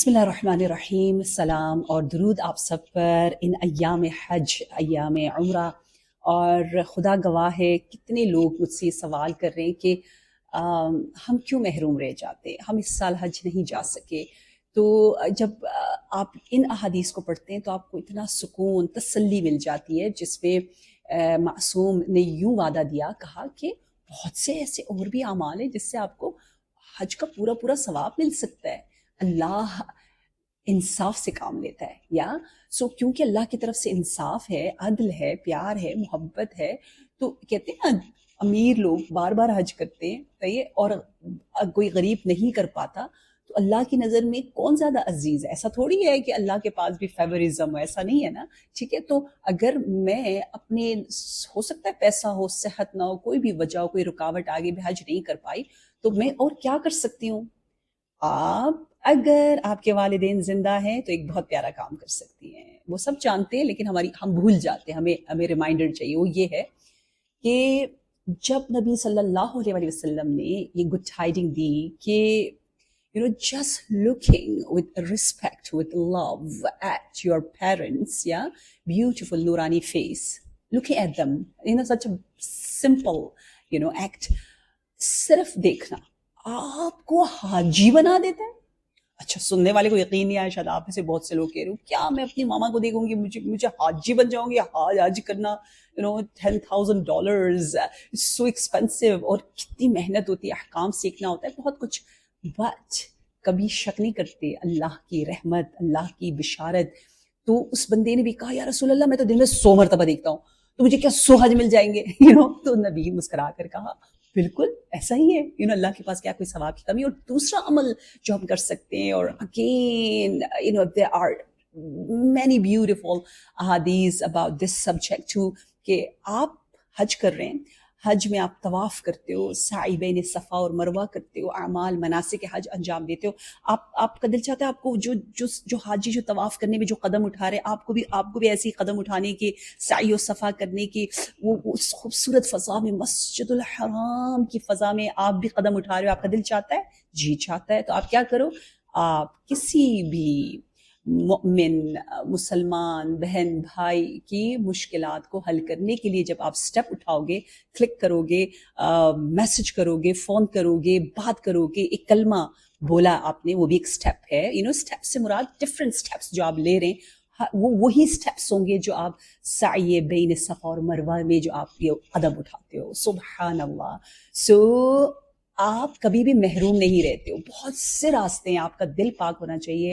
بسم اللہ الرحمن الرحیم، السلام اور درود آپ سب پر ان ایام حج، ایام عمرہ۔ اور خدا گواہ ہے کتنے لوگ مجھ سے یہ سوال کر رہے ہیں کہ ہم کیوں محروم رہ جاتے ہیں، ہم اس سال حج نہیں جا سکے۔ تو جب آپ ان احادیث کو پڑھتے ہیں تو آپ کو اتنا سکون، تسلی مل جاتی ہے، جس میں معصوم نے یوں وعدہ دیا، کہا کہ بہت سے ایسے اور بھی اعمال ہیں جس سے آپ کو حج کا پورا پورا ثواب مل سکتا ہے۔ اللہ انصاف سے کام لیتا ہے، یا کیونکہ اللہ کی طرف سے انصاف ہے، عدل ہے، پیار ہے، محبت ہے، تو کہتے ہیں نا امیر لوگ بار بار حج کرتے ہیں، صحیح ہے، اور کوئی غریب نہیں کر پاتا، تو اللہ کی نظر میں کون زیادہ عزیز ہے؟ ایسا تھوڑی ہے کہ اللہ کے پاس بھی فیورزم ہو، ایسا نہیں ہے نا، ٹھیک ہے۔ تو اگر میں اپنے، ہو سکتا ہے پیسہ ہو، صحت نہ ہو، کوئی بھی وجہ ہو، کوئی رکاوٹ آگے بھی حج نہیں کر پائی، تو میں اور کیا کر سکتی ہوں؟ آپ اگر آپ کے والدین زندہ ہیں تو ایک بہت پیارا کام کر سکتی ہیں، وہ سب جانتے ہیں لیکن ہم بھول جاتے ہیں، ہمیں ریمائنڈر چاہیے۔ وہ یہ ہے کہ جب نبی صلی اللہ علیہ وسلم نے یہ گڈ ٹائڈنگ دی کہ just looking with respect, with love at your parents, yeah, beautiful nurani face, looking at them, such a simple, act، صرف دیکھنا آپ کو حاجی بنا دیتا ہے۔ اچھا، سننے والے کو یقین نہیں آیا، شاید آپ میں سے بہت سے لوگ کہہ رہے ہو کیا میں اپنی ماما کو دیکھوں گی، مجھے حاجی بن جاؤں گی، حج کرنا $10,000 سو ایکسپینسو، اور کتنی محنت ہوتی ہے، احکام سیکھنا ہوتا ہے، بہت کچھ۔ بٹ کبھی شک نہیں کرتے اللہ کی رحمت، اللہ کی بشارت۔ تو اس بندے نے بھی کہا یا رسول اللہ، میں تو دن میں 100 مرتبہ دیکھتا ہوں، تو مجھے کیا 100 حج مل جائیں گے؟ تو نبی مسکرا کر کہا بالکل ایسا ہی ہے، اللہ کے پاس کیا کوئی ثواب کی کمی۔ اور دوسرا عمل جو ہم کر سکتے ہیں، اور again there are many beautiful ahadith about this subject too، کہ آپ حج کر رہے ہیں، حج میں آپ طواف کرتے ہو، سعی بین صفا اور مروہ کرتے ہو، اعمال مناسک حج انجام دیتے ہو، آپ کا دل چاہتا ہے آپ کو جو حاجی جو طواف کرنے میں جو قدم اٹھا رہے، آپ کو بھی ایسی قدم اٹھانے کے، سعی و صفا کرنے کی، وہ اس خوبصورت فضا میں، مسجد الحرام کی فضا میں آپ بھی قدم اٹھا رہے ہو، آپ کا دل چاہتا ہے؟ جی چاہتا ہے۔ تو آپ کیا کرو، آپ کسی بھی مؤمن مسلمان بہن بھائی کی مشکلات کو حل کرنے کے لیے جب آپ سٹیپ اٹھاؤ گے، کلک کرو گے، میسج کرو گے، فون کرو گے، بات کرو گے، ایک کلمہ بولا آپ نے، وہ بھی ایک سٹیپ ہے۔ سٹیپ سے مراد ڈفرینٹ سٹیپس جو آپ لے رہے ہیں، وہی سٹیپس ہوں گے جو آپ سعی بین صفا اور مروہ میں جو آپ یہ قدم اٹھاتے ہو۔ سبحان اللہ۔ آپ کبھی بھی محروم نہیں رہتے ہو، بہت سے راستے ہیں، آپ کا دل پاک ہونا چاہیے۔